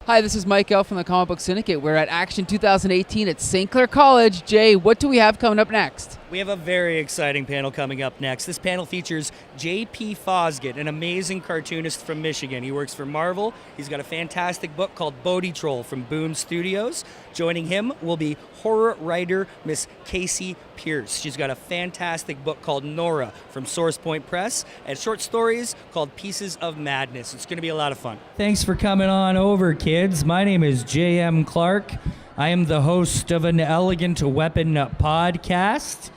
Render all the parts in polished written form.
Hi, this is Mike L. from the Comic Book Syndicate. We're at Action 2018 at St. Clair College. Jay, what do we have coming up next? We have a very exciting panel coming up next. This panel features J.P. Fosgitt, an amazing cartoonist from Michigan. He works for Marvel. He's got a fantastic book called Bodie Troll from Boom Studios. Joining him will be horror writer Miss Kasey Pierce. She's got a fantastic book called Norah from Source Point Press and short stories called Pieces of Madness. It's going to be a lot of fun. Thanks for coming on over, kids. My name is J.M. Clarke. I am the host of an Elegant Weapon podcast,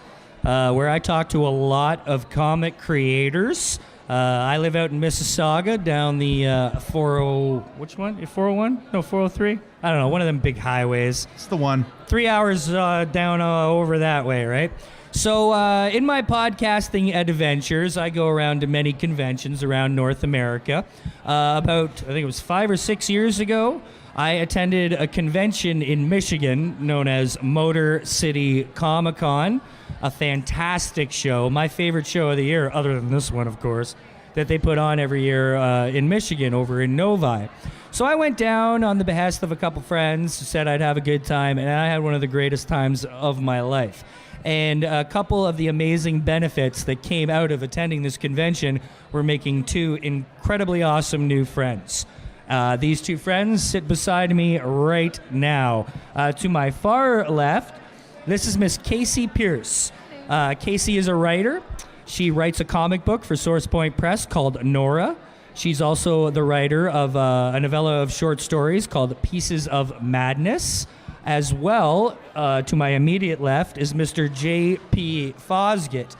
where I talk to a lot of comic creators. I live out in Mississauga down the 40... Which one? 401? No, 403? I don't know, one of them big highways. It's the one. 3 hours down over that way, right? So in my podcasting adventures, I go around to many conventions around North America. About, I think it was 5 or 6 years ago, I attended a convention in Michigan known as Motor City Comic Con. A fantastic show, my favorite show of the year, other than this one, of course, that they put on every year in Michigan over in Novi. So I went down on the behest of a couple friends, said I'd have a good time, and I had one of the greatest times of my life. And a couple of the amazing benefits that came out of attending this convention were making two incredibly awesome new friends. These two friends sit beside me right now. To my far left, this is Miss Kasey Pierce. Kasey is a writer. She writes a comic book for Source Point Press called Norah. She's also the writer of a novella of short stories called Pieces of Madness. As well, to my immediate left is Mr. J.P. Fosgitt.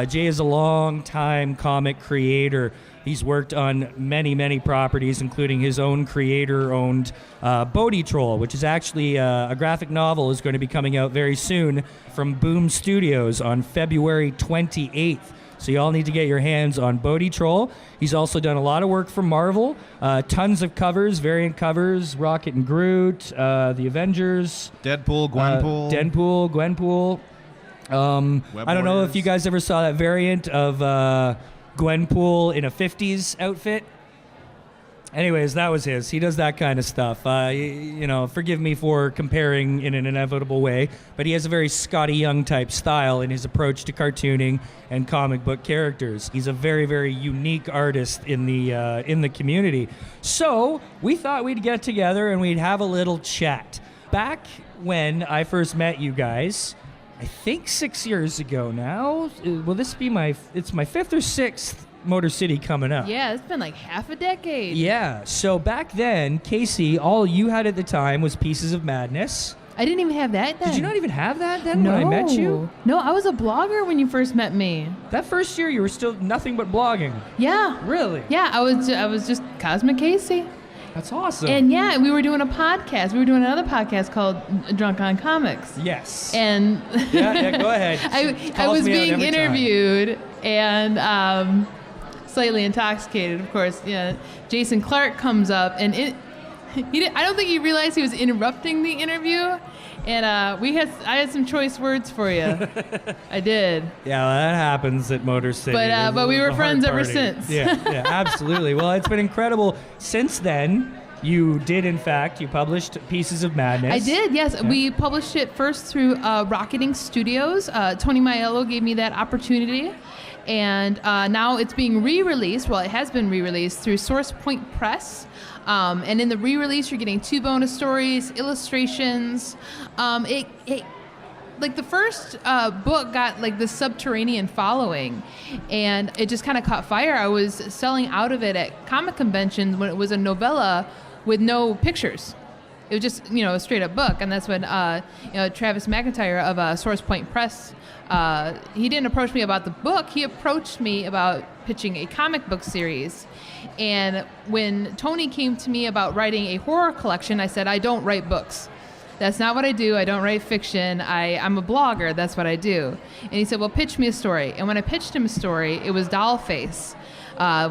Jay is a long-time comic creator. He's worked on many, many properties, including his own creator-owned Bodie Troll, which is actually a graphic novel is going to be coming out very soon from Boom Studios on February 28th. So you all need to get your hands on Bodie Troll. He's also done a lot of work for Marvel, tons of covers, variant covers, Rocket and Groot, the Avengers. Deadpool, Gwenpool. Gwenpool. I don't know if you guys ever saw that variant of Gwenpool in a 50s outfit. Anyways, that was his. He does that kind of stuff. Forgive me for comparing in an inevitable way, but he has a very Scotty Young type style in his approach to cartooning and comic book characters. He's a very, very unique artist in the community. So we thought we'd get together and we'd have a little chat. Back when I first met you guys, I think 6 years ago now. Will this be it's my fifth or sixth Motor City coming up? Yeah, it's been like half a decade. Yeah, so back then, Kasey, all you had at the time was Pieces of Madness. I didn't even have that then. Did you not even have that then No. when I met you? No, I was a blogger when you first met me. That first year, you were still nothing but blogging. Yeah. Really? Yeah, I was just Cosmic Kasey. That's awesome. And yeah, we were doing a podcast. We were doing another podcast called Drunk on Comics. Yes. And yeah, go ahead. I was being interviewed and slightly intoxicated, of course. Yeah, Jason Clarke comes up and I don't think he realized he was interrupting the interview. And I had some choice words for you. I did. Yeah, well, that happens at Motor City. But we were friends ever since. Yeah, absolutely. Well, it's been incredible. Since then, you did, in fact, you published Pieces of Madness. I did, yes. Yeah. We published it first through Rocketing Studios. Tony Maiello gave me that opportunity. And now it's being re-released. Well, it has been re-released through Source Point Press. And in the re-release, you're getting 2 bonus stories, illustrations. Like the first book got like this subterranean following, and it just kind of caught fire. I was selling out of it at comic conventions when it was a novella with no pictures. It was just, a straight up book. And that's when, Travis McIntyre of Source Point Press, he didn't approach me about the book. He approached me about pitching a comic book series. And when Tony came to me about writing a horror collection, I said, I don't write books. That's not what I do. I don't write fiction. I'm a blogger. That's what I do. And he said, well, pitch me a story. And when I pitched him a story, it was Dollface,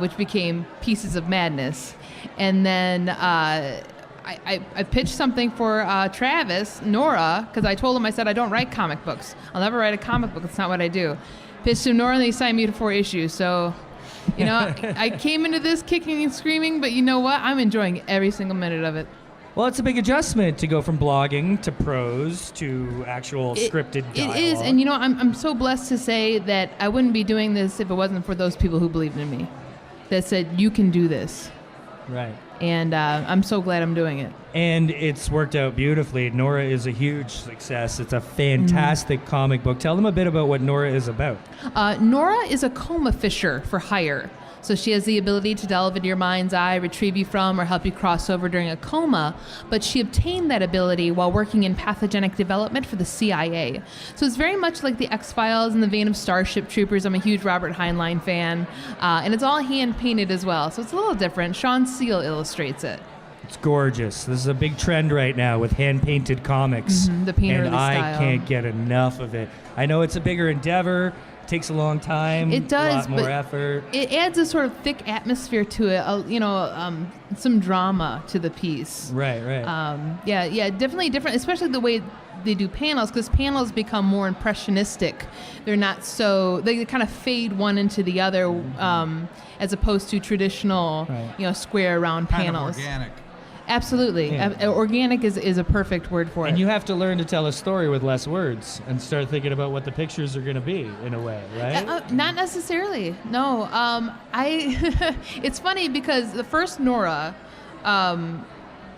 which became Pieces of Madness. And then I pitched something for Travis, Norah, because I told him, I said, I don't write comic books. I'll never write a comic book. That's not what I do. Pitched him Norah, and they signed me to 4 issues. So, I came into this kicking and screaming, but you know what? I'm enjoying every single minute of it. Well, it's a big adjustment to go from blogging to prose to actual scripted dialogue. It is, and I'm so blessed to say that I wouldn't be doing this if it wasn't for those people who believed in me, that said, you can do this. Right. And I'm so glad I'm doing it. And it's worked out beautifully. Norah is a huge success. It's a fantastic comic book. Tell them a bit about what Norah is about. Norah is a coma fisher for hire. So she has the ability to delve into your mind's eye, retrieve you from, or help you cross over during a coma. But she obtained that ability while working in pathogenic development for the CIA. So it's very much like the X-Files in the vein of Starship Troopers. I'm a huge Robert Heinlein fan. And it's all hand-painted as well. So it's a little different. Sean Seal illustrates it. It's gorgeous. This is a big trend right now with hand-painted comics. The painterly and I style. can't get enough of it. I know it's a bigger endeavor. It takes a long time. It does, a lot more but effort. It adds a sort of thick atmosphere to it, some drama to the piece. Right. Yeah, definitely different, especially the way they do panels, because panels become more impressionistic. They're not so, they kind of fade one into the other, as opposed to traditional, square round panels. Kind of organic. Absolutely. Yeah. Organic is a perfect word for it. And you have to learn to tell a story with less words and start thinking about what the pictures are going to be in a way, right? Not necessarily. No. It's funny because the first Norah,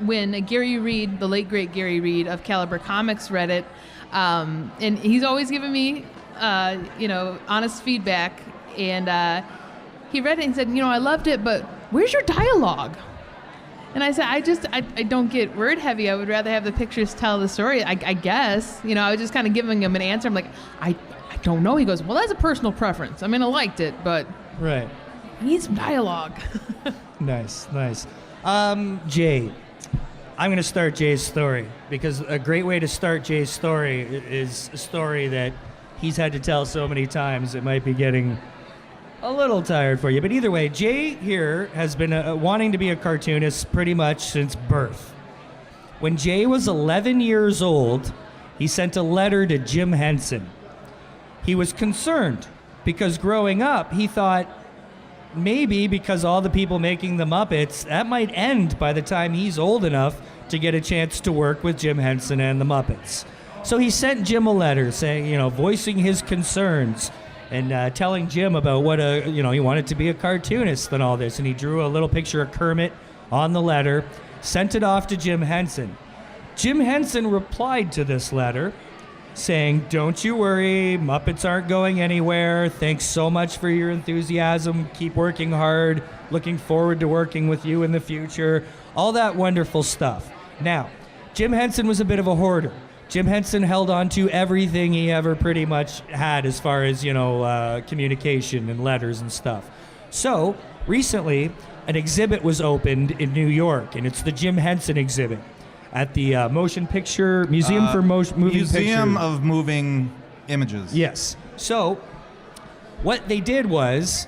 when Gary Reed, the late great Gary Reed of Caliber Comics, read it, and he's always given me, honest feedback, and he read it and said, I loved it, but where's your dialogue? And I said, I don't get word heavy. I would rather have the pictures tell the story, I guess. I was just kind of giving him an answer. I'm like, I don't know. He goes, well, that's a personal preference. I mean, I liked it, but Right. I need some dialogue. Nice. Jay, I'm going to start Jay's story because a great way to start Jay's story is a story that he's had to tell so many times it might be getting a little tired for you. But either way, Jay here has been wanting to be a cartoonist pretty much since birth. When Jay was 11 years old, he sent a letter to Jim Henson. He was concerned because growing up, he thought maybe because all the people making the Muppets, that might end by the time he's old enough to get a chance to work with Jim Henson and the Muppets. So he sent Jim a letter saying, voicing his concerns and telling Jim about what he wanted to be a cartoonist and all this. And he drew a little picture of Kermit on the letter, sent it off to Jim Henson. Jim Henson replied to this letter saying, don't you worry, Muppets aren't going anywhere. Thanks so much for your enthusiasm. Keep working hard. Looking forward to working with you in the future. All that wonderful stuff. Now, Jim Henson was a bit of a hoarder. Jim Henson held on to everything he ever pretty much had as far as, communication and letters and stuff. So, recently, an exhibit was opened in New York, and it's the Jim Henson exhibit at the Motion Picture Museum for Moving Museum of Moving Images. Yes. So, what they did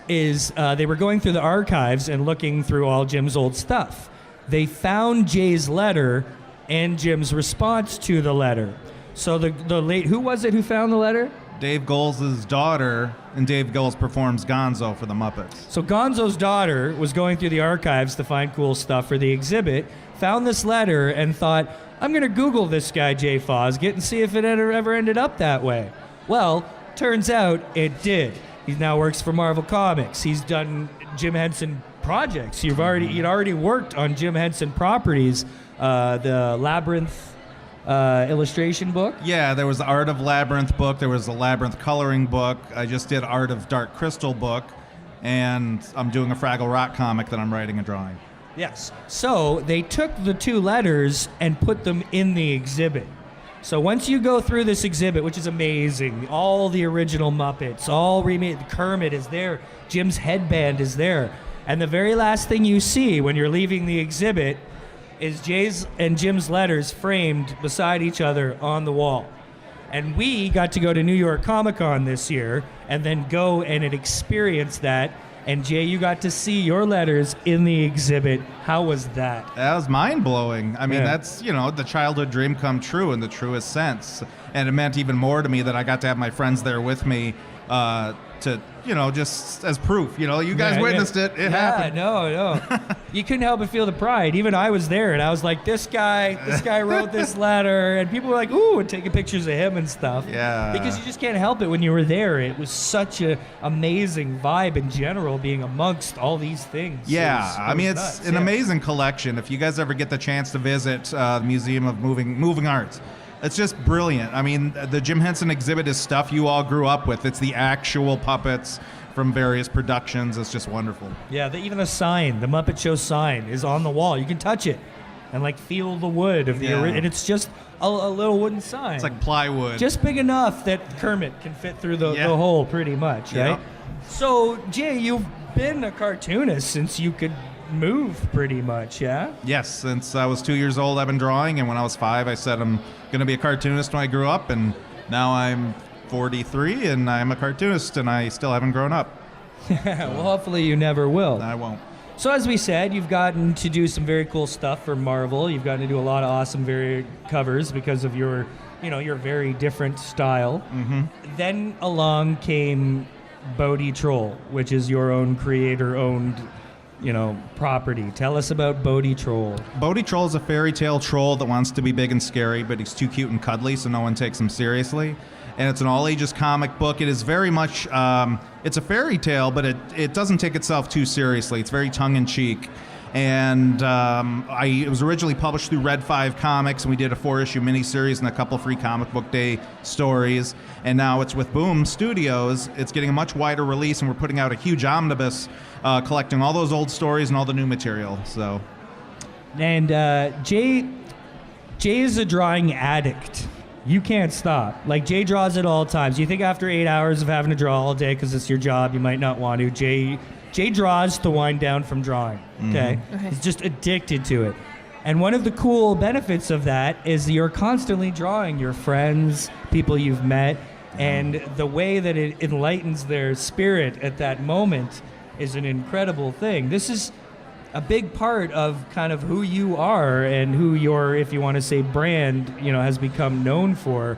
is they were going through the archives and looking through all Jim's old stuff. They found Jay's letter and Jim's response to the letter. So who was it who found the letter? Dave Goelz's daughter, and Dave Goelz performs Gonzo for the Muppets. So Gonzo's daughter was going through the archives to find cool stuff for the exhibit, found this letter, and thought, I'm going to Google this guy, Jay Fosgitt, and see if it ever ended up that way. Well, turns out it did. He now works for Marvel Comics. He's done Jim Henson projects. He'd already worked on Jim Henson properties. The Labyrinth illustration book. Yeah, there was the Art of Labyrinth book. There was the Labyrinth coloring book. I just did Art of Dark Crystal book. And I'm doing a Fraggle Rock comic that I'm writing and drawing. Yes. So they took the two letters and put them in the exhibit. So once you go through this exhibit, which is amazing, all the original Muppets, all remade, Kermit is there, Jim's headband is there. And the very last thing you see when you're leaving the exhibit is Jay's and Jim's letters framed beside each other on the wall. And we got to go to New York Comic Con this year and then go and experience that. And Jay, you got to see your letters in the exhibit. How was that? That was mind-blowing. I mean, that's, the childhood dream come true in the truest sense. And it meant even more to me that I got to have my friends there with me to just as proof. You guys witnessed it. It happened. No. You couldn't help but feel the pride. Even I was there, and I was like, this guy wrote this letter, and people were like, ooh, and taking pictures of him and stuff. Yeah. Because you just can't help it when you were there. It was such a amazing vibe in general, being amongst all these things. Yeah, it's an amazing collection. If you guys ever get the chance to visit the Museum of Moving Arts, it's just brilliant. The Jim Henson exhibit is stuff you all grew up with. It's the actual puppets from various productions. It's just wonderful. Yeah, even the sign, the Muppet Show sign, is on the wall. You can touch it and feel the wood of the and it's just a little wooden sign. It's like plywood. Just big enough that Kermit can fit through the hole pretty much, right? Yeah. So, Jay, you've been a cartoonist since you could move pretty much, yeah? Yes, since I was 2 years old, I've been drawing, and when I was 5, I said I'm going to be a cartoonist when I grew up, and now I'm 43, and I'm a cartoonist, and I still haven't grown up. Well, hopefully you never will. I won't. So as we said, you've gotten to do some very cool stuff for Marvel. You've gotten to do a lot of awesome varied covers because of your very different style. Mm-hmm. Then along came Bodie Troll, which is your own creator-owned property. Tell us about Bodie Troll. Bodie Troll is a fairy tale troll that wants to be big and scary, but he's too cute and cuddly, so no one takes him seriously. And it's an all-ages comic book. It is very much, it's a fairy tale, but it doesn't take itself too seriously. It's very tongue-in-cheek. And it was originally published through Red 5 Comics, and we did a 4-issue miniseries and a couple free comic book day stories. And now it's with Boom Studios. It's getting a much wider release, and we're putting out a huge omnibus collecting all those old stories and all the new material. So, and Jay is a drawing addict. You can't stop. Jay draws at all times. You think after 8 hours of having to draw all day because it's your job, you might not want to. Jay draws to wind down from drawing, okay? He's just addicted to it. And one of the cool benefits of that is you're constantly drawing your friends, people you've met, and the way that it enlightens their spirit at that moment is an incredible thing. This is a big part of kind of who you are and who your, if you want to say, brand, has become known for.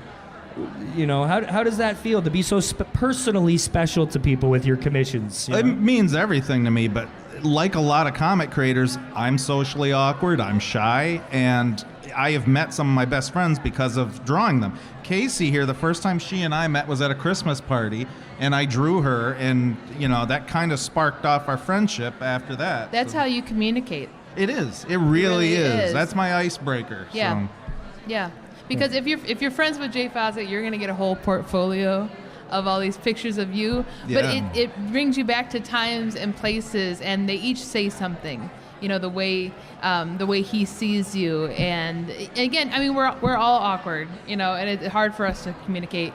How does that feel to be so personally special to people with your commissions? It means everything to me, but like a lot of comic creators, I'm socially awkward, I'm shy, and I have met some of my best friends because of drawing them. Kasey here, the first time she and I met was at a Christmas party, and I drew her, and that kind of sparked off our friendship after that. That's how you communicate. It is. It really is. That's my icebreaker. Yeah. So. Yeah. Because if you're friends with Jay Fosgitt, you're going to get a whole portfolio of all these pictures of you. Yeah. But it brings you back to times and places, and they each say something. The way he sees you. And again, we're all awkward, and it's hard for us to communicate.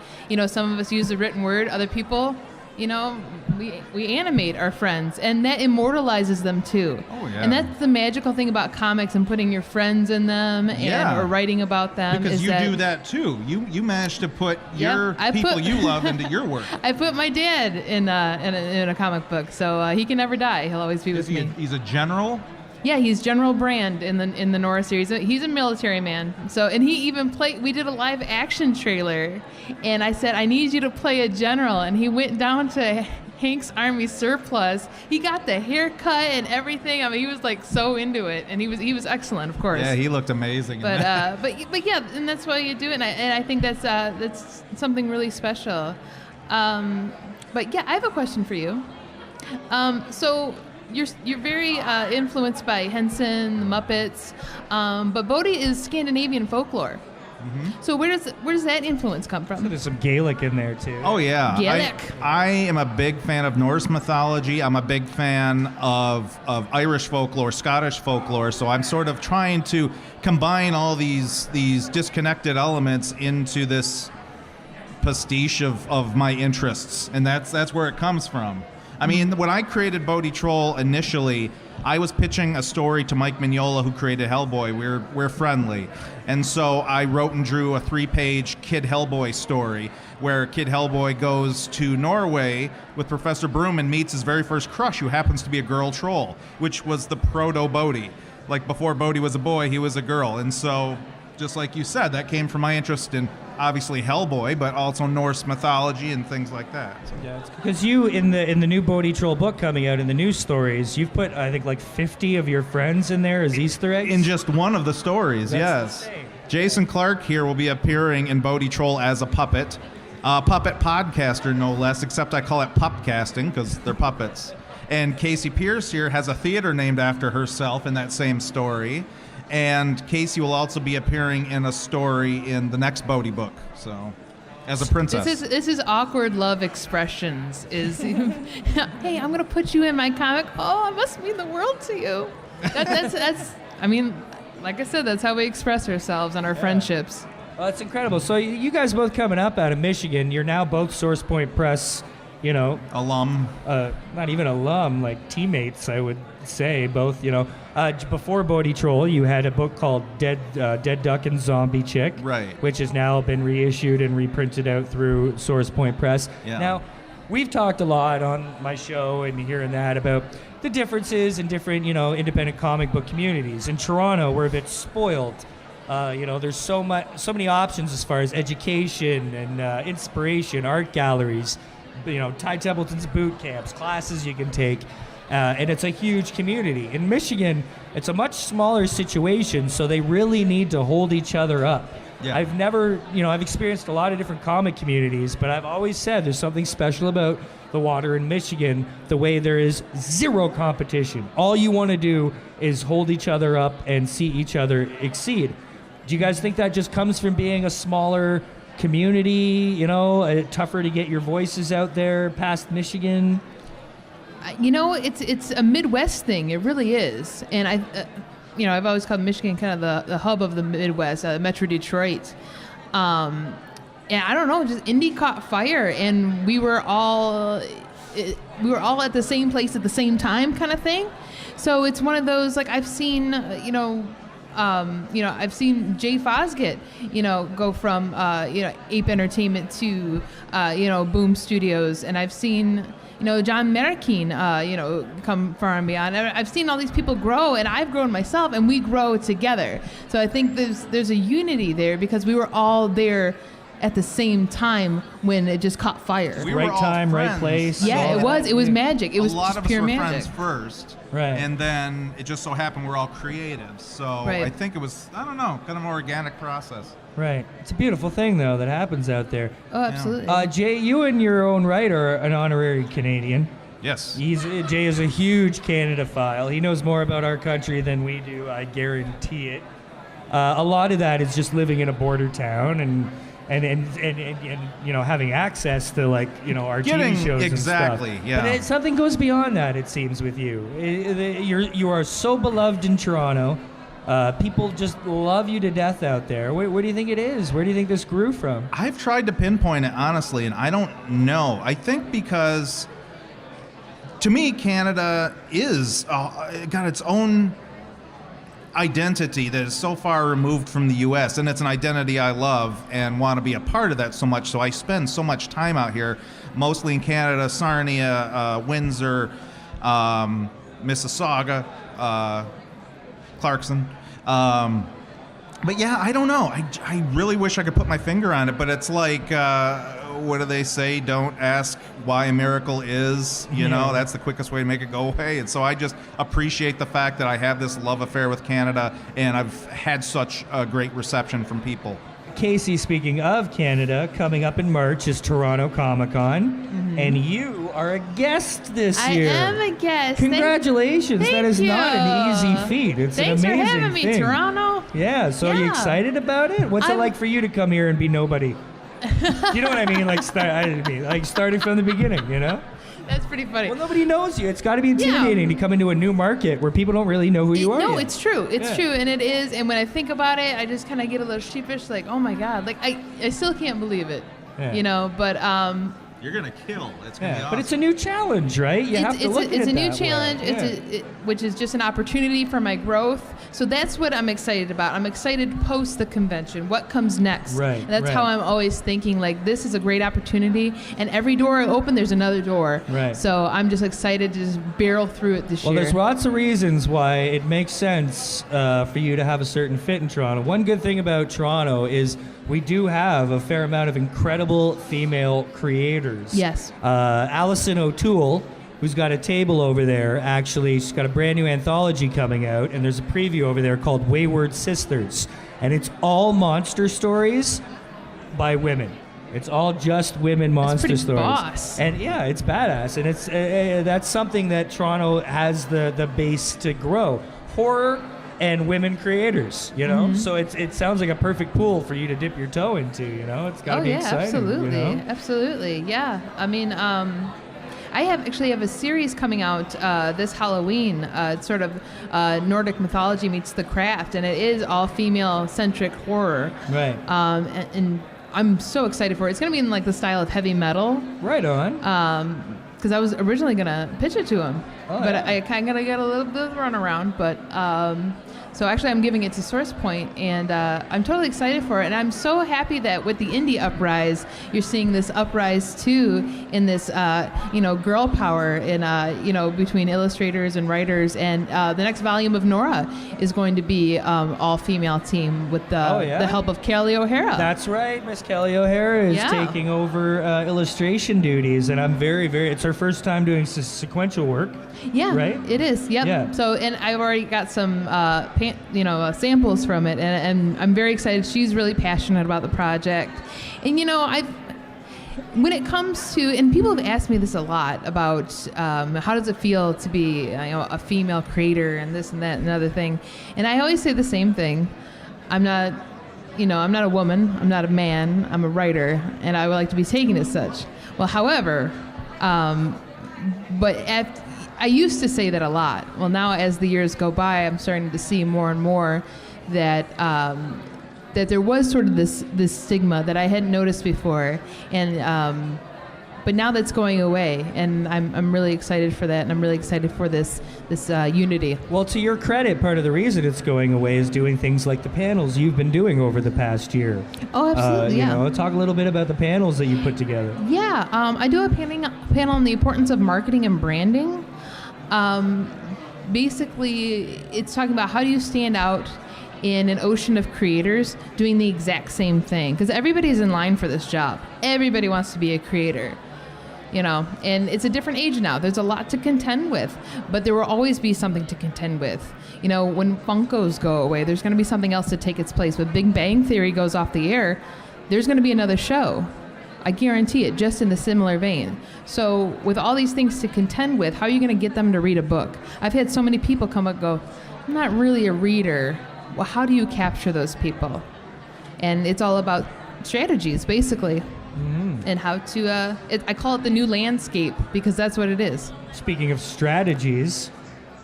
Some of us use the written word. Other people, we animate our friends, and that immortalizes them too. Oh, yeah. And that's the magical thing about comics and putting your friends in them or writing about them. Because you do that too. You managed to put your people you love into your work. I put my dad in a comic book, so he can never die. He'll always be with me. He's a general? Yeah, he's General Brand in the Norah series. He's a military man. So, and he even played. We did a live action trailer, and I said, I need you to play a general. And he went down to Hank's Army surplus. He got the haircut and everything. He was so into it, and he was excellent, of course. Yeah, he looked amazing. But yeah, and that's why you do it. And I think that's something really special. But yeah, I have a question for you. So. You're very influenced by Henson, the Muppets, but Bodie is Scandinavian folklore. Mm-hmm. So where does that influence come from? So there's some Gaelic in there too. Oh yeah, Gaelic. I am a big fan of Norse mythology. I'm a big fan of Irish folklore, Scottish folklore. So I'm sort of trying to combine all these disconnected elements into this pastiche of my interests, and that's where it comes from. When I created Bodie Troll initially, I was pitching a story to Mike Mignola, who created Hellboy. We're friendly. And so I wrote and drew a 3-page Kid Hellboy story where Kid Hellboy goes to Norway with Professor Broom and meets his very first crush, who happens to be a girl troll, which was the proto-Bodie. Before Bodie was a boy, he was a girl. And so, just like you said, that came from my interest in obviously Hellboy, but also Norse mythology and things like that. So. Yeah, because you in the new Bodie Troll book coming out in the news stories, you've put I think like 50 of your friends in there as Easter eggs. In just one of the stories, That's yes. insane. Jason Clarke here will be appearing in Bodie Troll as a puppet. Puppet podcaster, no less, except I call it pupcasting because they're puppets. And Kasey Pierce here has a theater named after herself in that same story. And Kasey will also be appearing in a story in the next Bodie book, so as a princess. This is awkward love expressions. Is hey, I'm gonna put you in my comic. Oh, it must mean the world to you. That's. I mean, like I said, that's how we express ourselves and our friendships. Well, that's incredible. So you guys both coming up out of Michigan. You're now both Source Point Press, Alum. not even alum, like teammates, I would say. Both, before Bodie Troll, you had a book called Dead Duck and Zombie Chick, Right. which has now been reissued and reprinted out through Source Point Press. Yeah. Now, we've talked a lot on my show and here and that about the differences in different, independent comic book communities. In Toronto, we're a bit spoiled. There's so many options as far as education and inspiration, art galleries, Ty Templeton's boot camps, classes you can take, and it's a huge community. In Michigan, it's a much smaller situation, so they really need to hold each other up. Yeah. I've experienced a lot of different comic communities, but I've always said there's something special about the water in Michigan, the way there is zero competition. All you want to do is hold each other up and see each other exceed. Do you guys think that just comes from being a smaller community, tougher to get your voices out there past Michigan? It's a Midwest thing. It really is. And I've always called Michigan kind of the hub of the Midwest, Metro Detroit. And I don't know, just indie caught fire, and we were all at the same place at the same time, kind of thing. So it's one of those, like, I've seen, I've seen Jay Fosgitt, go from, Ape Entertainment to, Boom Studios. And I've seen, John Merkin, come far and beyond. I've seen all these people grow, and I've grown myself, and we grow together. So I think there's a unity there because we were all there at the same time when it just caught fire. We Right were all time, right friends. place. Yeah, it was. It was magic. It was a lot just of us pure were magic. friends first, Right. and then it just so happened we're all creatives. So Right. I think it was, I don't know, kind of an organic process. Right. It's a beautiful thing, though, that happens out there. Oh, absolutely. Jay, you in your own right are an honorary Canadian. Yes. Jay is a huge Canada-phile. He knows more about our country than we do, I guarantee it. A lot of that is just living in a border town and having access to our TV shows exactly, and stuff. yeah. But something goes beyond that, it seems, with you. You are so beloved in Toronto. People just love you to death out there. Where do you think it is? Where do you think this grew from? I've tried to pinpoint it honestly, and I don't know. I think because to me, Canada is got its own identity that is so far removed from the U.S., and it's an identity I love and want to be a part of that so much. So I spend so much time out here, mostly in Canada, Sarnia, Windsor, Mississauga, Clarkson. But yeah, I don't know. I really wish I could put my finger on it, but it's like, what do they say? Don't ask why a miracle is. You know, that's the quickest way to make it go away. And so I just appreciate the fact that I have this love affair with Canada, and I've had such a great reception from people. Kasey, speaking of Canada, coming up in March is Toronto Comic-Con, and you are a guest this year. I am a guest. Congratulations. Thank that is you. not an easy feat. It's Thanks an amazing for having me, thing. Toronto. Yeah, so are you Yeah. excited about it? What's it like for you to come here and be nobody? You know what I mean? Like starting from the beginning, you know? That's pretty funny. Well, nobody knows you. It's got to be intimidating to come into a new market where people don't really know who you are. No, yet. it's true. It's Yeah. true, and it is. And when I think about it, I just kind of get a little sheepish, like, oh my God, like I still can't believe it, Yeah. you know. But you're gonna kill. It's gonna be awesome. But it's a new challenge, right? You have to look at it It's a new that challenge, way. which is just an opportunity for my growth. So that's what I'm excited about. I'm excited post the convention. What comes next? Right, And that's right. how I'm always thinking, like, this is a great opportunity. And every door I open, there's another door. Right. So I'm just excited to just barrel through it this Well, year. there's lots of reasons why it makes sense for you to have a certain fit in Toronto. One good thing about Toronto is we do have a fair amount of incredible female creators. Yes. Alison O'Toole, who's got a table over there, actually, she's got a brand new anthology coming out, and there's a preview over there called Wayward Sisters. And it's all monster stories by women. It's all just women monster pretty stories. boss. And yeah, it's badass. And it's that's something that Toronto has the base to grow. Horror and women creators, you know? Mm-hmm. So it sounds like a perfect pool for you to dip your toe into, you know? It's got to be exciting. Absolutely. You know? Absolutely. Yeah. I mean, I have a series coming out this Halloween. It's sort of Nordic mythology meets the craft, and it is all female-centric horror. Right. And I'm so excited for it. It's going to be in like the style of heavy metal. Right on. Because I was originally going to pitch it to him, but yeah. I kind of get a little bit of a runaround. But so actually, I'm giving it to Source Point, and I'm totally excited for it. And I'm so happy that with the indie uprise, you're seeing this uprise too in this, girl power in, between illustrators and writers. And the next volume of Norah is going to be all female team with the help of Kelly O'Hara. That's right. Miss Kelly O'Hara is taking over illustration duties, and I'm very, very. It's her first time doing sequential work. Yeah, right? It is. Yep. Yeah. So, and I've already got some, samples from it, and I'm very excited. She's really passionate about the project, and when it comes to, and people have asked me this a lot about how does it feel to be, a female creator and this and that and another thing, and I always say the same thing. I'm not a woman. I'm not a man. I'm a writer, and I would like to be taken as such. Well, however, I used to say that a lot. Well, now as the years go by, I'm starting to see more and more that that there was sort of this stigma that I hadn't noticed before, and but now that's going away, and I'm really excited for that, and I'm really excited for this unity. Well, to your credit, part of the reason it's going away is doing things like the panels you've been doing over the past year. Oh, absolutely, yeah. Talk a little bit about the panels that you put together. Yeah, I do a panel on the importance of marketing and branding. Basically, it's talking about how do you stand out in an ocean of creators doing the exact same thing, because everybody's in line for this job. Everybody wants to be a creator, and it's a different age now. There's a lot to contend with, but there will always be something to contend with. When Funkos go away, there's going to be something else to take its place. When Big Bang Theory goes off the air, there's going to be another show. I guarantee it, just in the similar vein. So with all these things to contend with, how are you going to get them to read a book? I've had so many people come up and go, I'm not really a reader. Well, how do you capture those people? And it's all about strategies, basically, and how to, I call it the new landscape, because that's what it is. Speaking of strategies,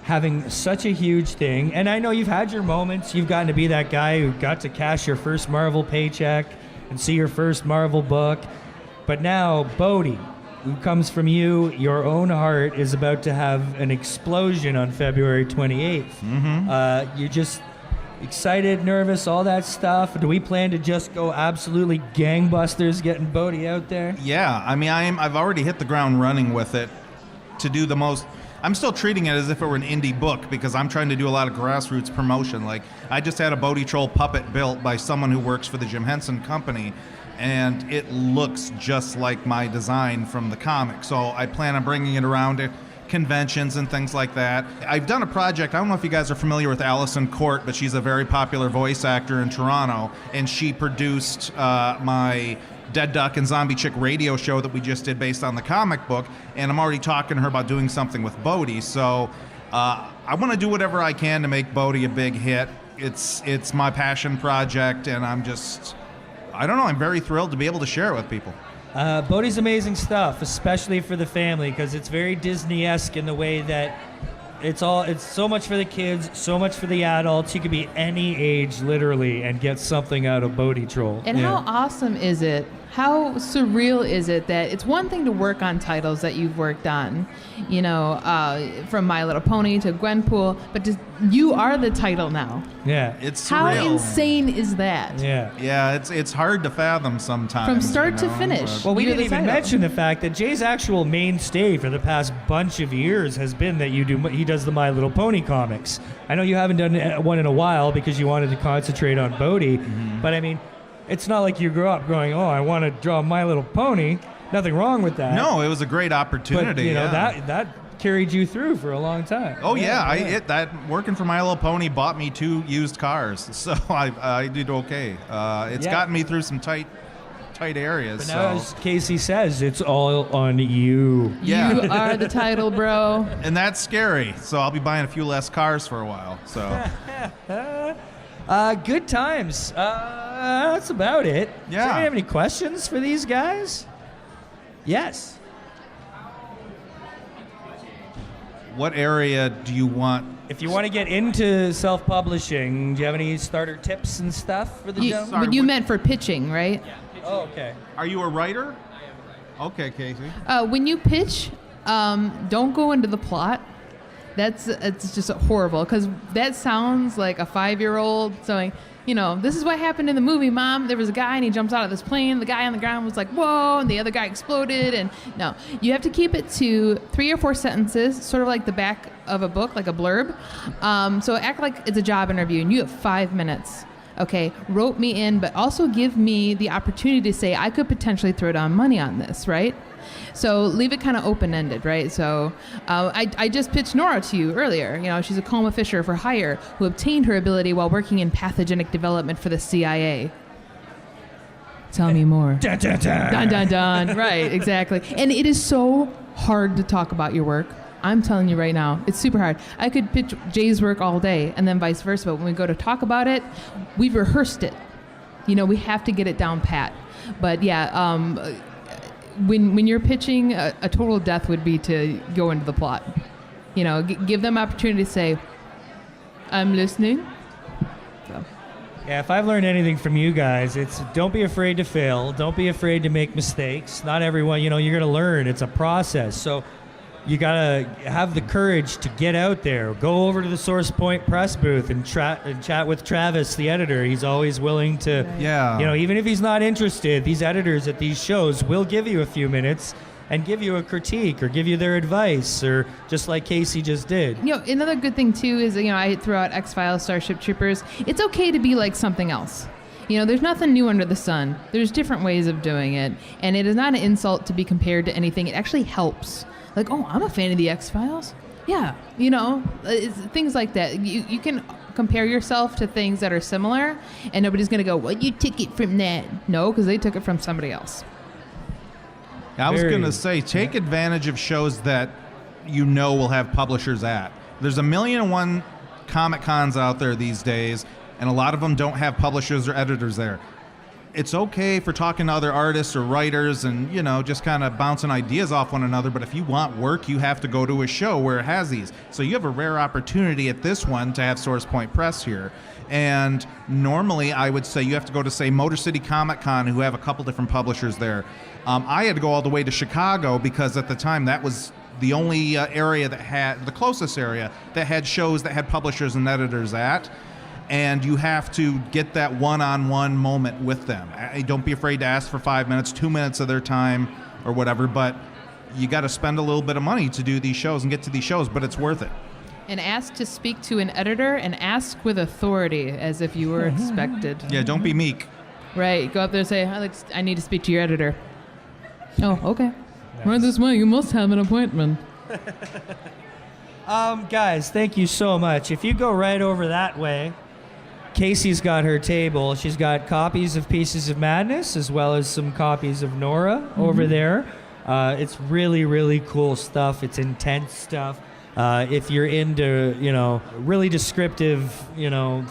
having such a huge thing, and I know you've had your moments, you've gotten to be that guy who got to cash your first Marvel paycheck and see your first Marvel book. But now, Bodie, who comes from you, your own heart is about to have an explosion on February 28th. Mm-hmm. You're just excited, nervous, all that stuff. Do we plan to just go absolutely gangbusters getting Bodie out there? Yeah, I mean, I've already hit the ground running with it to do the most. I'm still treating it as if it were an indie book because I'm trying to do a lot of grassroots promotion. Like, I just had a Bodie Troll puppet built by someone who works for the Jim Henson Company, and it looks just like my design from the comic. So I plan on bringing it around to conventions and things like that. I've done a project, I don't know if you guys are familiar with Allison Court, but she's a very popular voice actor in Toronto, and she produced my Dead Duck and Zombie Chick radio show that we just did based on the comic book, and I'm already talking to her about doing something with Bodie. So I want to do whatever I can to make Bodie a big hit. It's my passion project, and I'm very thrilled to be able to share it with people. Bodie's amazing stuff, especially for the family, because it's very Disney-esque in the way that it's so much for the kids, so much for the adults. You could be any age, literally, and get something out of Bodie Troll. And how awesome is it How surreal is it that it's one thing to work on titles that you've worked on, from My Little Pony to Gwenpool, but you are the title now. Yeah. It's How surreal. insane is that? Yeah. Yeah, it's hard to fathom sometimes. From start to but- finish. Well, we You're didn't the even title. mention the fact that Jay's actual mainstay for the past bunch of years has been that he does the My Little Pony comics. I know you haven't done one in a while because you wanted to concentrate on Bodie, but I mean, it's not like you grew up going, oh, I want to draw My Little Pony. Nothing wrong with that. No, it was a great opportunity. But, yeah. that carried you through for a long time. Oh that working for My Little Pony bought me 2 used cars, so I did okay. It's gotten me through some tight areas. But now, so. as Kasey says, it's all on you. Yeah. You are the title, bro. And that's scary. So I'll be buying a few less cars for a while. So Good times. That's about it. Does Yeah. anybody have any questions for these guys? Yes. what area do you want? If you want to get into self-publishing, do you have any starter tips and stuff for the You, gentleman? but you meant for pitching, right? Oh, okay. Are you a writer? Okay, Kasey. When you pitch, don't go into the plot. It's just horrible because that sounds like a 5-year-old saying, this is what happened in the movie, Mom. There was a guy and he jumps out of this plane. The guy on the ground was like, whoa, and the other guy exploded. And no, you have to keep it to 3 or 4 sentences, sort of like the back of a book, like a blurb. So act like it's a job interview and you have 5 minutes. Okay, rope me in, but also give me the opportunity to say I could potentially throw down money on this, right? So leave it kind of open-ended, right? So I just pitched Norah to you earlier. She's a coma fisher for hire who obtained her ability while working in pathogenic development for the CIA. Tell me more. Dun, dun, dun. Dun, dun, dun. Right, exactly. And it is so hard to talk about your work. I'm telling you right now, it's super hard. I could pitch Jay's work all day and then vice versa, but when we go to talk about it, we've rehearsed it. We have to get it down pat. But yeah, when you're pitching, a total death would be to go into the plot. Give them opportunity to say, I'm listening. So. Yeah, if I've learned anything from you guys, it's don't be afraid to fail. Don't be afraid to make mistakes. Not everyone, you're going to learn. It's a process. So you got to have the courage to get out there. Go over to the Source Point press booth and chat with Travis, the editor. He's always willing to, Yeah. Even if he's not interested, these editors at these shows will give you a few minutes and give you a critique or give you their advice, or just like Kasey just did. Another good thing too is, I throw out X-Files, Starship Troopers. It's okay to be like something else. There's nothing new under the sun. There's different ways of doing it. And it is not an insult to be compared to anything. It actually helps. Like, oh, I'm a fan of the X-Files. Yeah, it's things like that. You can compare yourself to things that are similar, and nobody's going to go, well, you took it from that. No, because they took it from somebody else. I was going to say, take advantage of shows that will have publishers at. There's 1,000,001 Comic Cons out there these days, and a lot of them don't have publishers or editors there. It's okay for talking to other artists or writers and, just kind of bouncing ideas off one another. But if you want work, you have to go to a show where it has these. So you have a rare opportunity at this one to have Source Point Press here. And normally I would say you have to go to, say, Motor City Comic Con, who have a couple different publishers there. I had to go all the way to Chicago because at the time that was the only area that had, the closest area that had shows that had publishers and editors at. And you have to get that one-on-one moment with them. Don't be afraid to ask for 5 minutes, 2 minutes of their time or whatever, but you got to spend a little bit of money to do these shows and get to these shows, but it's worth it. And ask to speak to an editor and ask with authority as if you were expected. Yeah, don't be meek. Right. Go up there and say, I need to speak to your editor. Oh, okay. Nice. Right this way. You must have an appointment. Guys, thank you so much. If you go right over that way, Kasey's got her table. She's got copies of Pieces of Madness as well as some copies of Norah over there. It's really, really cool stuff. It's intense stuff. If you're into, really descriptive,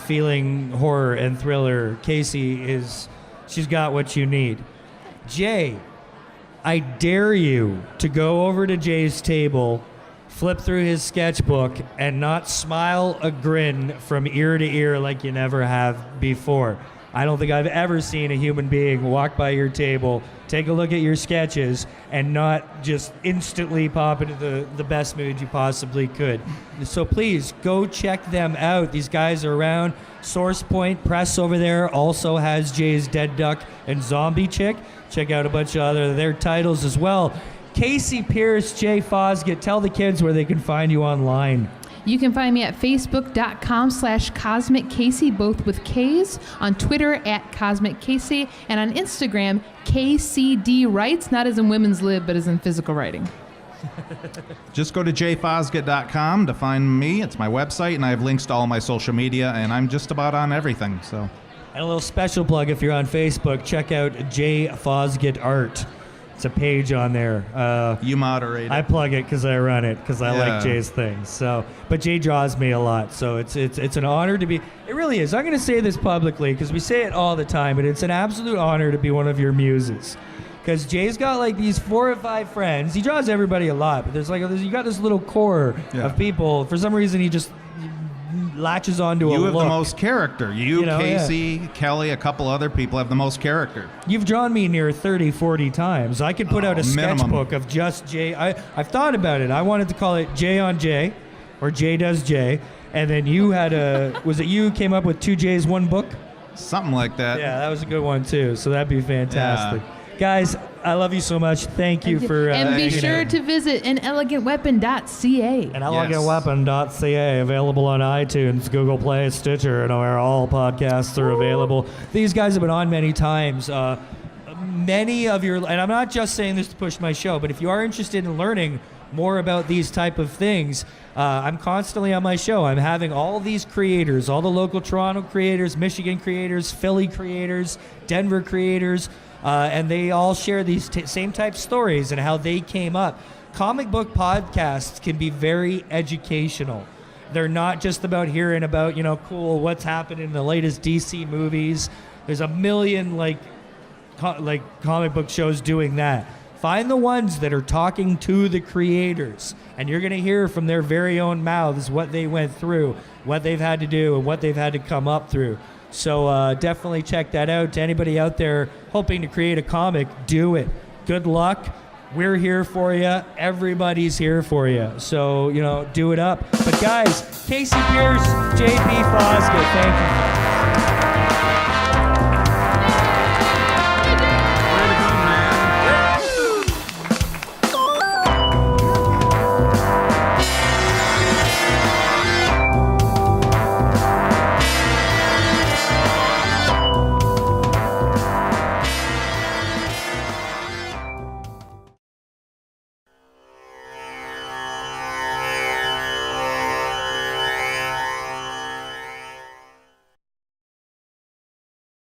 feeling horror and thriller, she's got what you need. Jay, I dare you to go over to Jay's table, flip through his sketchbook, and not smile a grin from ear to ear like you never have before. I don't think I've ever seen a human being walk by your table, take a look at your sketches, and not just instantly pop into the best mood you possibly could. So please go check them out. These guys are around. Source Point Press over there also has Jay's Dead Duck and Zombie Chick. Check out a bunch of their titles as well. Kasey Pierce, Jay Fosgitt, tell the kids where they can find you online. You can find me at facebook.com/Cosmic Kasey, both with K's, on Twitter at Cosmic Kasey, and on Instagram, KCD Writes, not as in women's lib, but as in physical writing. Just go to jfosgitt.com to find me. It's my website, and I have links to all my social media, and I'm just about on everything. So, and a little special plug if you're on Facebook, check out Jay Fosgitt Art. It's a page on there. You moderate it. I plug it because I run it because I like Jay's things. So, but Jay draws me a lot, so it's an honor to be. It really is. I'm going to say this publicly because we say it all the time, but it's an absolute honor to be one of your muses. Because Jay's got like these 4 or 5 friends. He draws everybody a lot, but you got this little core of people. For some reason, he just latches onto a look. You have the most character. You Kasey, Kelly, a couple other people have the most character. You've drawn me near 30, 40 times. I could put out a sketchbook of just Jay. I've thought about it. I wanted to call it Jay on Jay, or Jay Does Jay. And then you had was it you who came up with 2 Jays, 1 book? Something like that. Yeah, that was a good one too. So that'd be fantastic. Yeah. Guys, I love you so much. Thank you for... and be sure to visit anelegantweapon.ca. Anelegantweapon.ca, available on iTunes, Google Play, Stitcher, and where all podcasts are available. These guys have been on many times. Many of your... And I'm not just saying this to push my show, but if you are interested in learning more about these type of things, I'm constantly on my show. I'm having all these creators, all the local Toronto creators, Michigan creators, Philly creators, Denver creators, and they all share these same type stories and how they came up. Comic book podcasts can be very educational. They're not just about hearing about, cool, what's happened in the latest DC movies. There's a million comic book shows doing that. Find the ones that are talking to the creators, and you're going to hear from their very own mouths what they went through, what they've had to do, and what they've had to come up through. So definitely check that out. To anybody out there hoping to create a comic, do it. Good luck. We're here for you. Everybody's here for you. So, do it up. But guys, Kasey Pierce, JP Fosgitt, thank you.